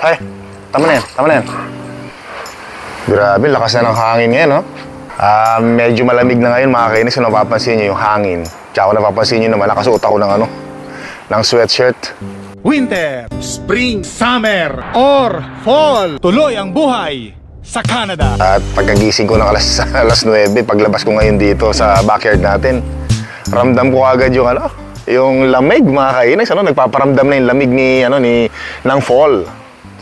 Ay, tama na yan, tama na yan. Grabe, lakas na ng hangin ngayon, no? Medyo malamig na ngayon, mga kainis. Kung napapansin nyo yung hangin. Tsaka kung napapansin nyo naman, nakasuot ako ng ng sweatshirt. Winter, spring, summer, or fall. Tuloy ang buhay sa Canada. At pagkagising ko ng alas 9, paglabas ko ngayon dito sa backyard natin, ramdam ko agad yung lamig, mga kainis. Nagpaparamdam na yung lamig ng fall.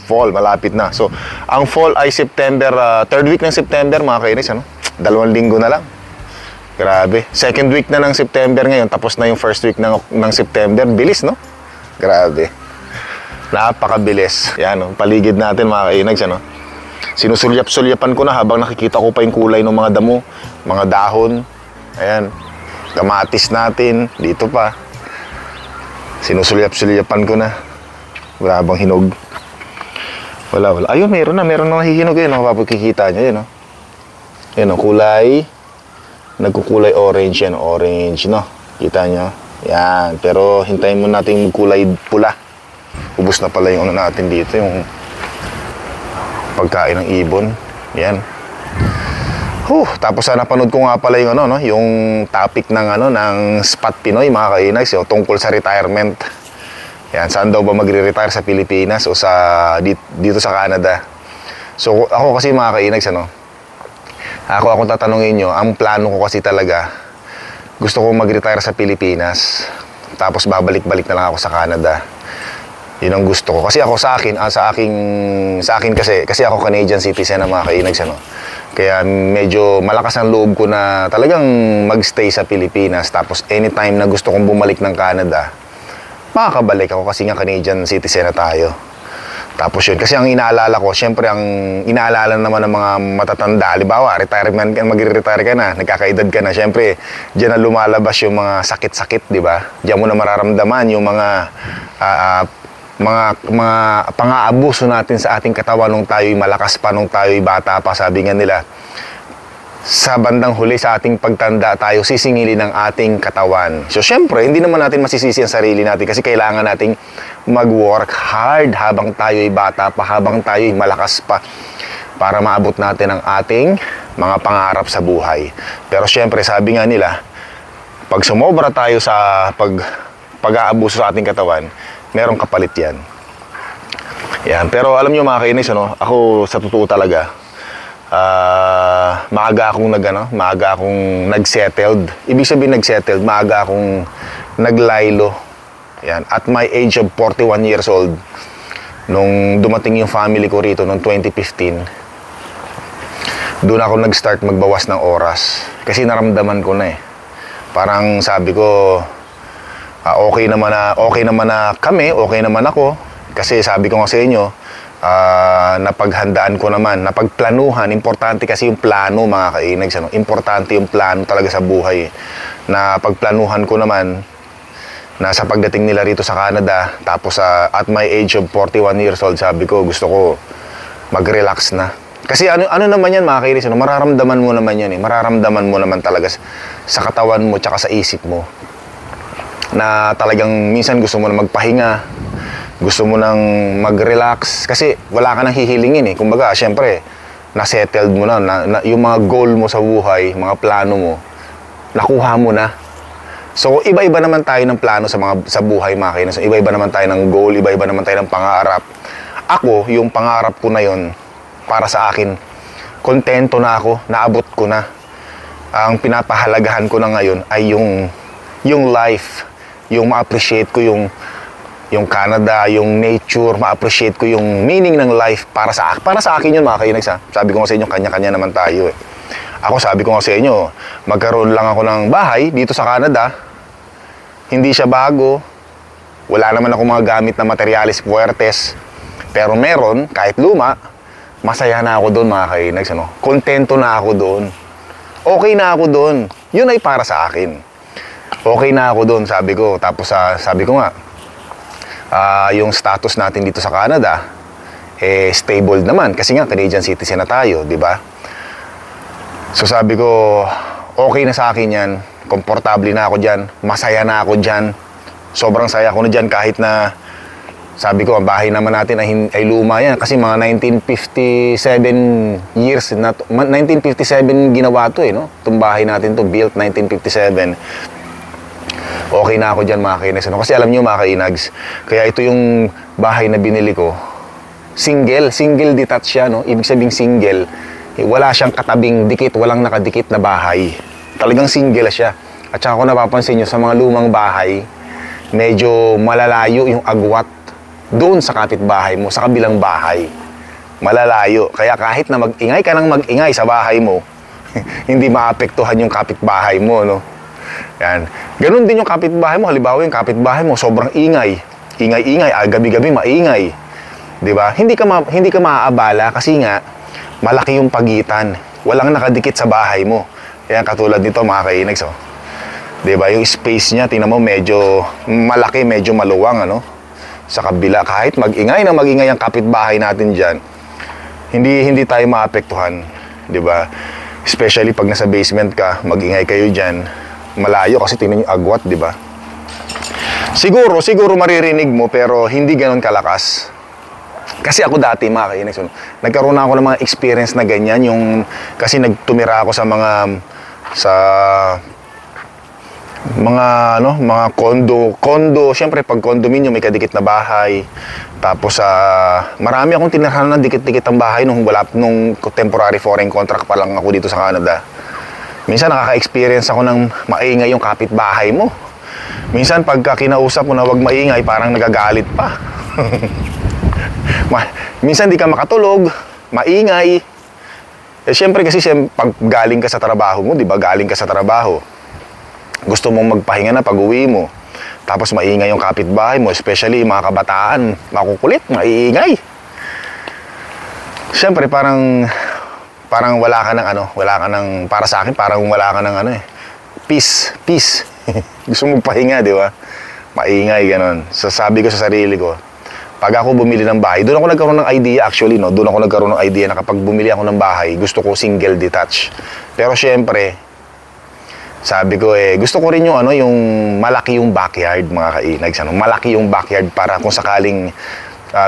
Fall, malapit na. So, ang fall ay September, third week ng September, mga kainis. 2 linggo na lang. Grabe. Second week na ng September ngayon, tapos na yung first week ng September. Bilis, no? Grabe. Napakabilis. Yan, paligid natin, mga kainags, sinusulyap-sulyapan ko na habang nakikita ko pa yung kulay ng mga damo, mga dahon. Ayan. Kamatis natin, dito pa. Sinusulyap-sulyapan ko na. Wala bang hinog? Wala. Ayun, meron na nahihinog yun. Mapapagkikita nyo yun, no? Yan, kulay. Nagkukulay orange yan. Orange, no? Kita nyo? Yan. Pero hintayin mo natin magkulay pula. Ubus na pala yung natin dito, yung pagkain ng ibon. Yan. Tapos napanood ko nga pala yung yung topic ng Spot Pinoy, mga kainags, tungkol sa retirement. Yan, saan daw ba magre-retire, sa Pilipinas o dito sa Canada? So ako kasi, mga kainags, ako tatanungin nyo, ang plano ko kasi talaga, gusto ko mag-retire sa Pilipinas, tapos babalik-balik na lang ako sa Canada. Yun ang gusto ko. Kasi ako sa akin kasi ako Canadian citizen na, mga kainags, Kaya medyo malakas ang loob ko na talagang magstay sa Pilipinas, tapos anytime na gusto kong bumalik ng Canada, makakabalik ako kasi nga Canadian citizen na tayo. Tapos yun, kasi ang inaalala ko, syempre ang inaalala naman ng mga matatanda, halimbawa, retirement ka, magre-retire ka na, nagkakaedad ka na, syempre, diyan na lumalabas yung mga sakit-sakit, di ba? Diyan mo na mararamdaman yung mga pang-aabuso natin sa ating katawan nung tayo'y malakas pa, nung tayo'y bata pa. Sabi nga nila, sa bandang huli, sa ating pagtanda, tayo sisingilin ng ating katawan. So, syempre, hindi naman natin masisisi ang sarili natin kasi kailangan nating mag-work hard habang tayo'y bata pa, habang tayo'y malakas pa, para maabot natin ang ating mga pangarap sa buhay. Pero syempre, sabi nga nila, pag sumobra tayo sa pag-aabuso sa ating katawan, merong kapalit yan. Yan. Pero alam nyo, mga kainis, ako sa totoo talaga, maaga akong nag-settled. Ibig sabihin nag-settled, maaga akong naglaylo. Yan. At my age of 41 years old, nung dumating yung family ko rito noong 2015, doon ako nag-start magbawas ng oras. Kasi naramdaman ko na Parang sabi ko, okay naman na kami, okay naman ako. Kasi sabi ko nga sa inyo, napaghandaan ko naman, napagplanuhan. Importante kasi yung plano, mga kainags. Importante yung plano talaga sa buhay. Napagplanuhan ko naman na sa pagdating nila rito sa Canada, tapos at my age of 41 years old, sabi ko, gusto ko mag-relax na. Kasi ano naman yan, mga kainis, mararamdaman mo naman yan Mararamdaman mo naman talaga sa katawan mo tsaka sa isip mo na talagang minsan gusto mo na magpahinga, gusto mo nang mag-relax kasi wala ka nang hihilingin Kumbaga, syempre, na-settled mo na, yung mga goal mo sa buhay, mga plano mo, nakuha mo na. So, iba-iba naman tayo ng plano sa buhay, mga kainis. Iba-iba naman tayo ng goal, iba-iba naman tayo ng pangarap. Ako, yung pangarap ko na yon, para sa akin, kontento na ako, naabot ko na. Ang pinapahalagahan ko na ngayon ay yung life, yung ma-appreciate ko yung Canada, yung nature, ma-appreciate ko yung meaning ng life para sa akin yun, mga kainags. Sabi ko nga sa inyo, kanya-kanya naman tayo Ako, sabi ko nga sa inyo, magkaroon lang ako ng bahay dito sa Canada. Hindi siya bago. Wala naman ako mga gamit na materialis puwertes. Pero meron, kahit luma, masaya na ako doon, mga kainags. Kontento na ako doon. Okay na ako doon. Yun ay para sa akin. Okay na ako doon, sabi ko. Tapos sabi ko nga, yung status natin dito sa Canada, stable naman. Kasi nga, Canadian citizen na tayo, di ba? So sabi ko, okay na sa akin yan. Komportable na ako dyan. Masaya na ako dyan. Sobrang saya ko na dyan kahit na Sabi ko, ang bahay naman natin ay luma yan. Kasi mga 1957 years, 1957 ginawa to no? Itong bahay natin to, built 1957. Okay na ako dyan mga kainags. Ano? Kasi alam nyo mga kainags, kaya ito yung bahay na binili ko. Single detached siya, no? Ibig sabihin single. Wala siyang katabing dikit, walang nakadikit na bahay. Talagang single siya. At saka kung napapansin nyo, sa mga lumang bahay, medyo malalayo yung agwat doon sa kapitbahay mo, sa kabilang bahay. Malalayo. Kaya kahit na mag-ingay ka ng mag-ingay sa bahay mo, hindi maapektuhan yung kapitbahay mo, no? Yan. Ganun din yung kapitbahay mo. Halimbawa yung kapitbahay mo, sobrang ingay. Ingay-ingay, gabi-gabi maingay. 'Di ba? Hindi ka maaabala kasi nga malaki yung pagitan. Walang nakadikit sa bahay mo. Kaya katulad nito mga kainags, oh. 'Di ba? Yung space niya, tingnan mo medyo malaki, medyo maluwang, ano? Sa kabila, kahit mag-ingay ang kapitbahay natin diyan, hindi tayo maapektuhan, 'di ba? Especially pag nasa basement ka, mag-ingay kayo diyan. Malayo kasi tingnan yung agwat, 'di ba? Siguro maririnig mo pero hindi ganoon kalakas. Kasi ako dati mga kainags, nagkaroon ako ng mga experience na ganyan, yung kasi nagtumira ako sa mga mga condo, syempre pag condominium may kadikit na bahay. Tapos marami akong tinirahan ng dikit-dikit ang bahay nung temporary foreign contract pa lang ako dito sa Canada. Minsan nakaka-experience ako ng maingay yung kapitbahay mo. Minsan pagka kinausap mo na wag maingay, parang nagagalit pa. Minsan di ka makatulog, maingay. Eh syempre kasi pag galing ka sa trabaho mo, 'di ba? Galing ka sa trabaho. Gusto mong magpahinga na pag-uwi mo. Tapos maingay yung kapitbahay mo, especially mga kabataan, makukulit, maiingay. Syempre parang wala ka ng para sa akin, parang wala ka ng peace. Gusto mong pahinga, 'di ba? Maingay ganon. So sabi ko sa sarili ko, pag ako bumili ng bahay, doon ako nagkaroon ng idea actually, no? Doon ako nagkaroon ng idea na kapag bumili ako ng bahay, gusto ko single detached. Pero syempre, sabi ko gusto ko rin yung yung malaki yung backyard mga kainags, malaki yung backyard para kung sakaling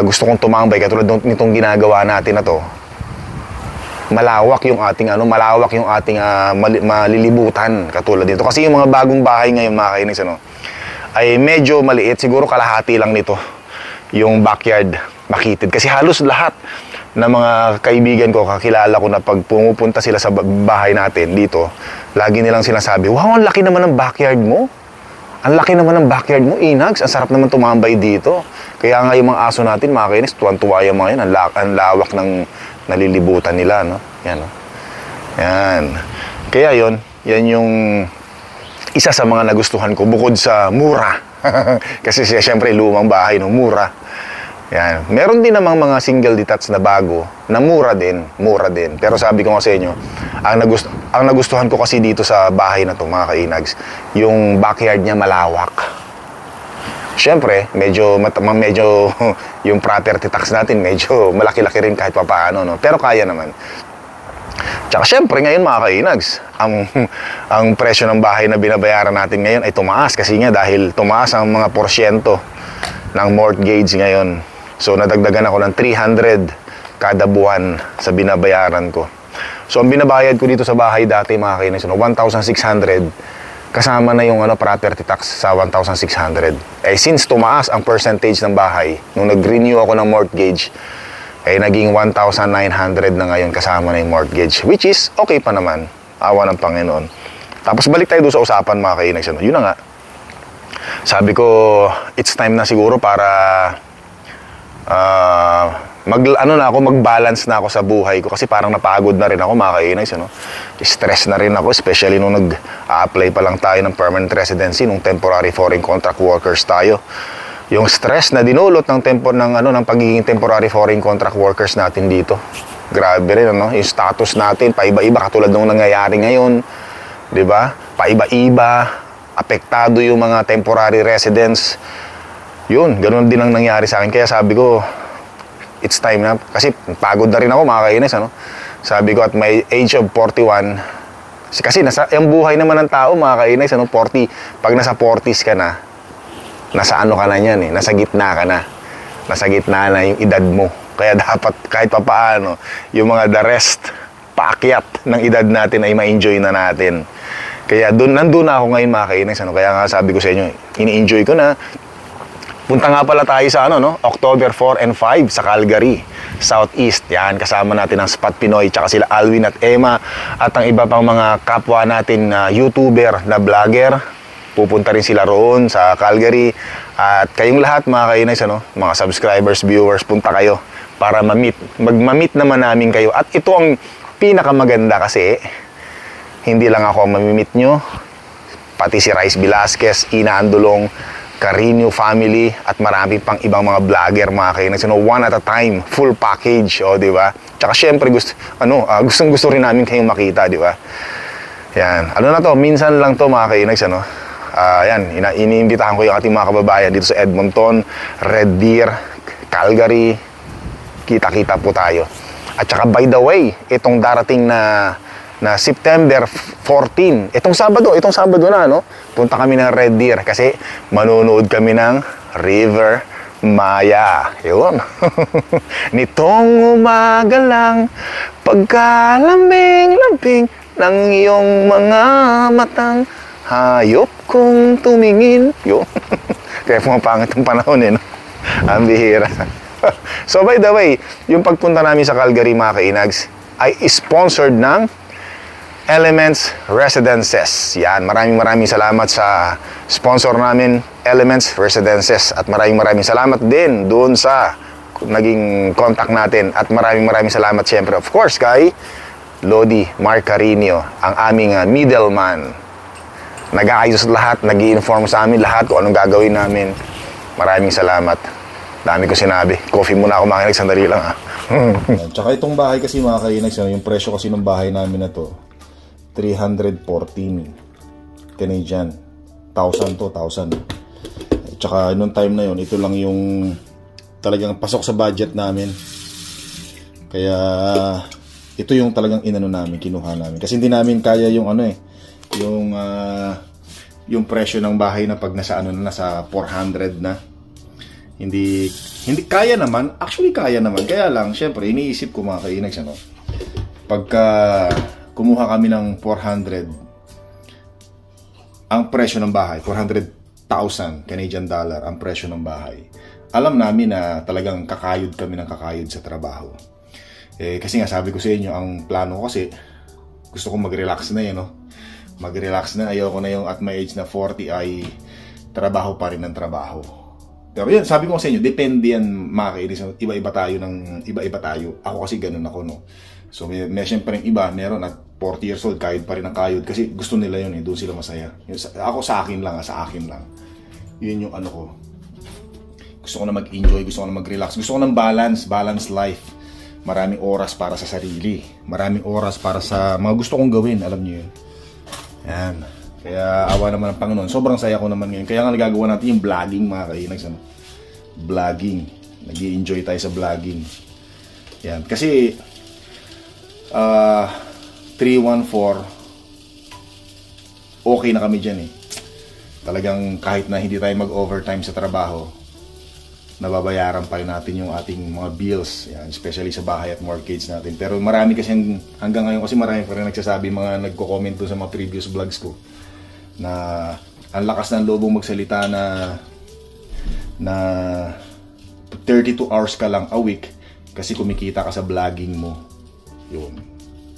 gusto kong tumambay katulad nitong ginagawa natin na to. Malawak yung ating malilibutan katulad nito. Kasi yung mga bagong bahay ngayon mga kainags, ay medyo maliit, siguro kalahati lang nito yung backyard makitid. Kasi halos lahat ng mga kaibigan ko, kakilala ko na pag pumupunta sila sa bahay natin dito, lagi nilang sinasabi, wow, ang laki naman ng backyard mo. Ang laki naman ng backyard mo, Inags. Ang sarap naman tumambay dito. Kaya nga yung mga aso natin, mga kainis, tuwan-tuwa yung mga yun. Ang lawak ng nalilibutan nila, no? Yan, no? Yan. Kaya yan yung isa sa mga nagustuhan ko, bukod sa mura. Kasi siyempre, lumang bahay, no? Mura. Yan. Meron din namang mga single detached na bago na mura din. Pero sabi ko nga sa inyo, ang nagustuhan ko kasi dito sa bahay na to mga kainags, yung backyard niya malawak. Siyempre, medyo yung property tax natin medyo malaki-laki rin kahit papaano, no? Pero kaya naman. Tsaka siyempre ngayon mga kainags, ang presyo ng bahay na binabayaran natin ngayon ay tumaas kasi nga dahil tumaas ang mga porsyento ng mortgage ngayon. So, nadagdagan ako ng 300 kada buwan sa binabayaran ko. So, ang binabayad ko dito sa bahay dati, mga kainis, 1,600, kasama na yung property tax sa 1,600. Since tumaas ang percentage ng bahay, nung nag-renew ako ng mortgage, naging 1,900 na ngayon kasama na yung mortgage. Which is, okay pa naman. Awa ng Panginoon. Tapos, balik tayo doon sa usapan, mga kainis. Yun na nga. Sabi ko, it's time na siguro para mag-balance na ako sa buhay ko kasi parang napagod na rin ako mga kainags, stress na rin ako, especially nung nag-a-apply pa lang tayo ng permanent residency, nung temporary foreign contract workers tayo. Yung stress na dinulot ng pagiging temporary foreign contract workers natin dito. Grabe rin, yung status natin paiba-iba katulad nung nangyayari ngayon, 'di ba? Paiba-iba, apektado yung mga temporary residents. Yun, ganoon din ang nangyari sa akin. Kaya sabi ko, it's time na. Kasi pagod na rin ako, mga kainis, Sabi ko, at my age of 41, kasi yung buhay naman ng tao, mga kainis, 40, pag nasa 40s ka na, nasa ka na yan, nasa gitna ka na. nasa gitna na yung edad mo. Kaya dapat kahit papaano, yung mga the rest, paakyat ng edad natin ay ma-enjoy na natin. Kaya nandun na ako ngayon mga kainags. Kaya nga sabi ko sa inyo, ini-enjoy ko na. Punta nga pala tayo sa October 4 and 5 sa Calgary, Southeast. Yan, kasama natin ang Spot Pinoy, tsaka sila Alwin at Emma, at ang iba pang mga kapwa natin na YouTuber, na vlogger. Pupunta rin sila roon sa Calgary. At kayong lahat mga kainags, mga subscribers, viewers, punta kayo para mag-meet naman namin kayo. At ito ang pinakamaganda kasi, hindi lang ako ang mamimit nyo, pati si Rice Velasquez, Ina Andulong, Carino family, at marami pang ibang mga vlogger mga kainags. One at a time, full package, di ba? Tsaka syempre gustong-gusto rin namin kayong makita, di ba? Yan. Ano na to, minsan lang to mga kainags, yan, iniimbitahan ko yung ating mga kababayan dito sa Edmonton, Red Deer, Calgary. Kita-kita po tayo. At saka by the way, itong darating na September 14, itong Sabado na, punta kami ng Red Deer kasi manonood kami ng River Maya. Yun. Nitong umaga lang, pagkalambing-lambing ng iyong mga matang, hayop kong tumingin. Yun. Kaya pumapangit ang panahon, Ang bihira. So by the way, yung pagpunta namin sa Calgary mga kainags ay sponsored ng Elements Residences. Yan, maraming salamat sa sponsor namin, Elements Residences. At maraming salamat din doon sa naging contact natin. At maraming salamat siyempre, of course, kay Lodi Marcarino, ang aming middleman. Nag-aayos lahat, nag-i-inform sa amin lahat kung anong gagawin namin. Maraming salamat. Dami ko sinabi. Coffee muna ako mga kainags, sandali lang Tsaka itong bahay kasi mga kainags, yung presyo kasi ng bahay namin na to, 314 Canadian. 1,000 to, 1,000. Tsaka nung time na yun, ito lang yung talagang pasok sa budget namin. Kaya ito yung talagang inano namin, kinuha namin. Kasi hindi namin kaya yung yung presyo ng bahay na pag nasa nasa 400 na. Hindi kaya naman, actually kaya naman. Kaya lang, syempre, iniisip ko mga kainags, pagka kumuha kami ng 400, ang presyo ng bahay, 400,000 Canadian dollar ang presyo ng bahay. Alam namin na talagang kakayod kami ng kakayod sa trabaho. Kasi nga sabi ko sa inyo, ang plano ko kasi, gusto kong mag-relax na mag-relax na, ayoko na yung at my age na 40 ay trabaho pa rin ng trabaho. Pero yan, sabi ko sa inyo, depende yan mga kainis. Iba-iba tayo. Ako kasi ganun ako, So may siyempre yung iba, meron at 40 years old, kayod pa rin ang kayod. Kasi gusto nila yun, doon sila masaya. Ako sa akin lang. Yun yung ko. Gusto ko na mag-enjoy, gusto ko na mag-relax. Gusto ko ng balance life. Maraming oras para sa sarili. Maraming oras para sa mga gusto kong gawin, alam niyo yun. Yan. Kaya awa naman ng Panginoon. Sobrang saya ko naman ngayon. Kaya nga nagagawa natin yung vlogging mga kainags. Vlogging. Nag-i-enjoy tayo sa vlogging. Yan. Kasi 314 okay na kami dyan Talagang kahit na hindi tayo mag-overtime sa trabaho, nababayaran pa rin natin yung ating mga bills. Yan. Especially sa bahay at mortgage natin. Pero marami kasi hanggang ngayon kasi marami pa rin nagsasabi, mga nagko-comment doon sa mga previous vlogs ko, na ang lakas ng lobong magsalita na 32 hours ka lang a week kasi kumikita ka sa vlogging mo. Yun.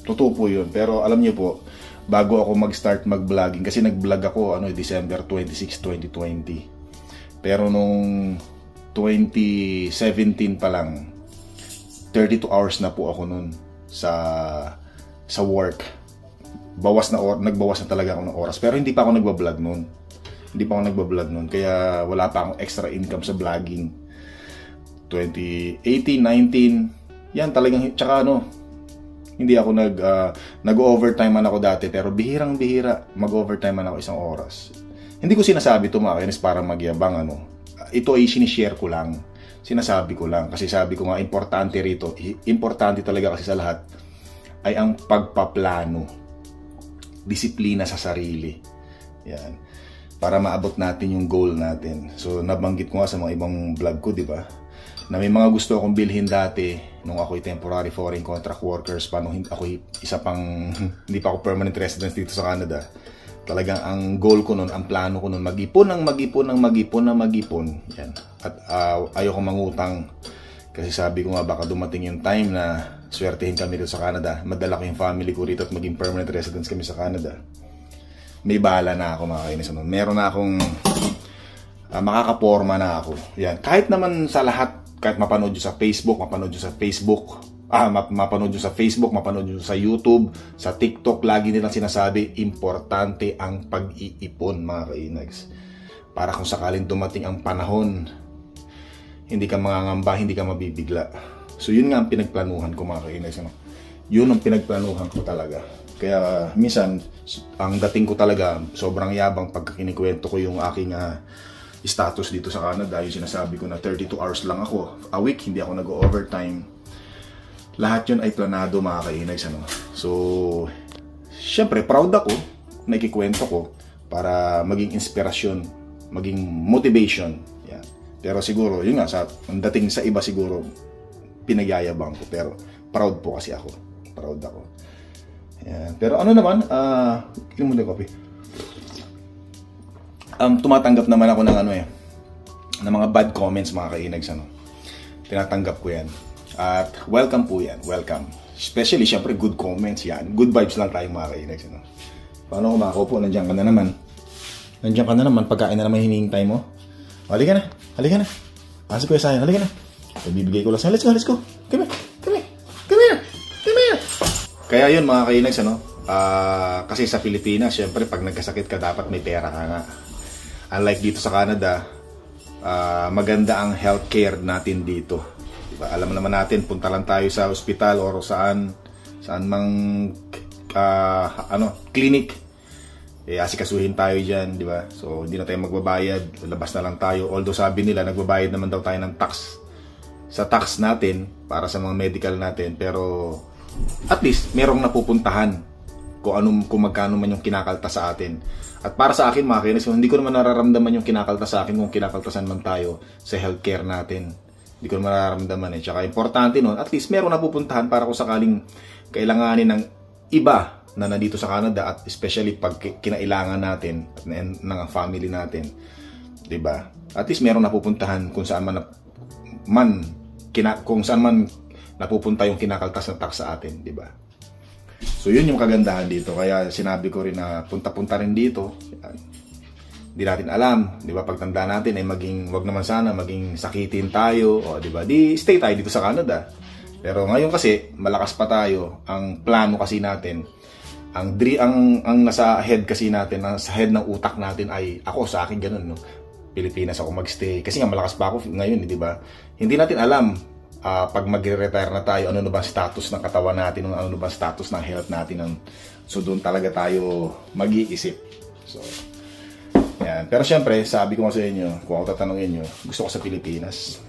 Totoo po yun. Pero alam niyo po, bago ako mag-start mag-vlogging, kasi nag-vlog ako December 26, 2020. Pero nung 2017 pa lang, 32 hours na po ako nun sa work. Nagbawas na talaga ako ng oras. Pero hindi pa ako nagbablog noon. Kaya wala pa akong extra income sa vlogging. 2018, 19, yan talagang, tsaka hindi ako nag-overtime man ako dati. Pero bihirang-bihira, mag-overtime man ako isang oras. Hindi ko sinasabi ito mga kainis para magyabang Ito ay sinishare ko lang. Sinasabi ko lang. Kasi sabi ko nga, importante rito. Importante talaga kasi sa lahat ay ang pagpaplano. Disiplina sa sarili. Yan. Para maabot natin yung goal natin. So nabanggit ko nga sa mga ibang vlog ko, di ba? na may mga gusto akong bilhin dati nung ako'y temporary foreign contract workers pa, nung ako'y isa pang hindi pa ako permanent resident dito sa Canada. Talagang ang goal ko nun, ang plano ko nun, mag-ipon. Yan. At ayoko mangutang kasi sabi ko nga baka dumating yung time na swertehin kami dito sa Canada. Madala ko yung family ko rito at maging permanent residents kami sa Canada. May bahala na ako mga kainis. Meron na akong makakaporma na ako. Yan. Kahit naman sa lahat, kahit mapanood nyo sa Facebook, mapanood nyo sa YouTube, sa TikTok, lagi nilang sinasabi, importante ang pag-iipon mga kainags. Para kung sakaling dumating ang panahon, hindi ka mangangamba, hindi ka mabibigla. So yun nga ang pinagplanuhan ko mga kainags. Yun ang pinagplanuhan ko talaga. Kaya minsan, ang dating ko talaga, sobrang yabang pagka kinikwento ko yung aking status dito sa Canada. Yung sinasabi ko na 32 hours lang ako a week, hindi ako nag-overtime. Lahat yun ay planado mga kainags. So, syempre, proud ako na ikikwento ko para maging inspirasyon, maging motivation. Yan. Pero siguro, yun nga, ang dating sa iba siguro, pinagyayabang ko. Pero proud po kasi ako. Proud ako. Yan. Pero ano naman, inom mo na coffee. Tumatanggap naman ako ng ng mga bad comments mga kainags. Tinatanggap ko yan. At welcome po yan. Welcome. Especially, syempre, good comments yan. Good vibes lang tayo mga kainags. Paano kumakaupo? Nandiyan ka na naman. Pagkain na naman hinihintay mo. Halika na. Kasi Kuya Sayan, halika na. Bibigay ko lang sa'yo. Let's go. Come here. Kaya yun mga kainags, kasi sa Pilipinas, syempre, pag nagkasakit ka, dapat may pera ka nga. Unlike dito sa Canada, maganda ang healthcare natin dito. Diba? Alam naman natin, punta lang tayo sa ospital or saan mang clinic. Asikasuhin tayo dyan, di ba? So, hindi na tayo magbabayad, labas na lang tayo. Although sabi nila, nagbabayad naman daw tayo ng tax sa tax natin para sa mga medical natin. Pero, at least, merong napupuntahan kung magkano man yung kinakalta sa atin. At para sa akin, mga kainis, hindi ko naman nararamdaman yung kinakalta sa akin kung kinakaltasan man tayo sa healthcare natin. Hindi ko naman nararamdaman. Tsaka importante nun, at least meron napupuntahan para kung sakaling kailanganin ng iba na nandito sa Canada, at especially pag kinailangan natin ng family natin. Diba? At least meron napupuntahan kung saan man napupunta yung kinakaltas ng tax sa atin. Diba? So yun yung kagandahan dito. Kaya sinabi ko rin na punta-punta rin dito. Hindi natin alam, 'di ba? Pagtanda natin ay wag naman sana maging sakitin tayo, o 'di ba? Di stay tayo dito sa Canada. Pero ngayon kasi malakas pa tayo. Ang plano kasi natin, ang nasa head kasi natin, nasa head ng utak natin ay ako sa akin ganun, no. Pilipinas ako magstay kasi nga malakas pa ako ngayon, 'di ba? Hindi natin alam pag magre-retire na tayo, ano na ba status ng katawan natin, ano na ba status ng health natin. So doon talaga tayo mag-iisip. So, yan. Pero syempre, sabi ko nga sa inyo, kung ako tatanungin nyo, gusto ko sa Pilipinas.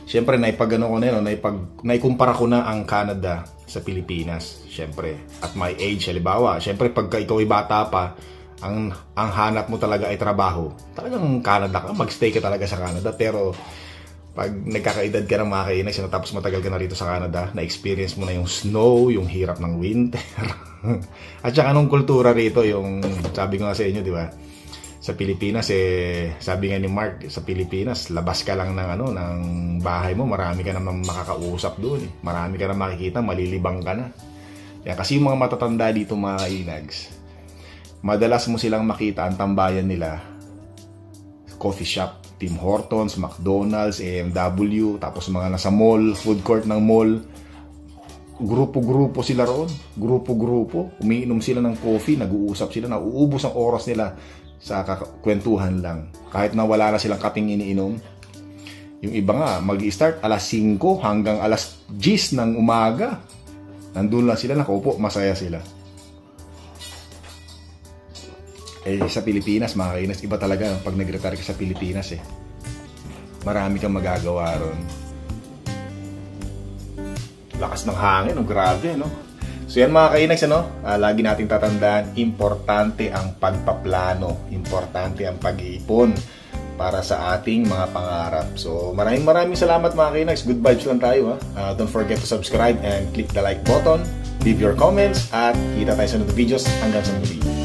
Syempre, naikumpara ko na ang Canada sa Pilipinas. Syempre, at my age, halimbawa, syempre, pagka ikaw ay bata pa, ang hanap mo talaga ay trabaho. Talagang Canada ka, magstay ka talaga sa Canada. Pero, pag nagkakaedad ka ng mga kainis, tapos matagal ka na rito sa Canada, na-experience mo na yung snow, yung hirap ng winter. At saka anong kultura rito, yung sabi ko nga sa inyo, di ba? Sa Pilipinas, sabi nga ni Mark, sa Pilipinas, labas ka lang ng bahay mo, marami ka naman makakausap doon. Marami ka na makikita, malilibang ka na. Yan, kasi yung mga matatanda dito, mga kainags, madalas mo silang makita ang tambayan nila, coffee shop, Tim Hortons, McDonald's, AMW, tapos mga nasa mall, food court ng mall. Grupo-grupo sila roon. Grupo-grupo. Umiinom sila ng coffee, nag-uusap sila, nauubos ang oras nila sa kwentuhan lang. Kahit na wala na silang kaping iniinom. Yung iba nga, mag-i-start alas 5 hanggang alas 10 ng umaga. Nandun lang sila, nakaupo, masaya sila. Sa Pilipinas, mga kainas, iba talaga pag nag-retire ka sa Pilipinas. Marami kang magagawa ron. Lakas ng hangin, grabe, no? So yan mga kainags, lagi nating tatandaan, importante ang pagpaplano, importante ang pag-iipon para sa ating mga pangarap. So maraming salamat mga Kinags. Good vibes lang tayo ha. Don't forget to subscribe and click the like button. Leave your comments at kita tayo sa video videos hanggang sa muli.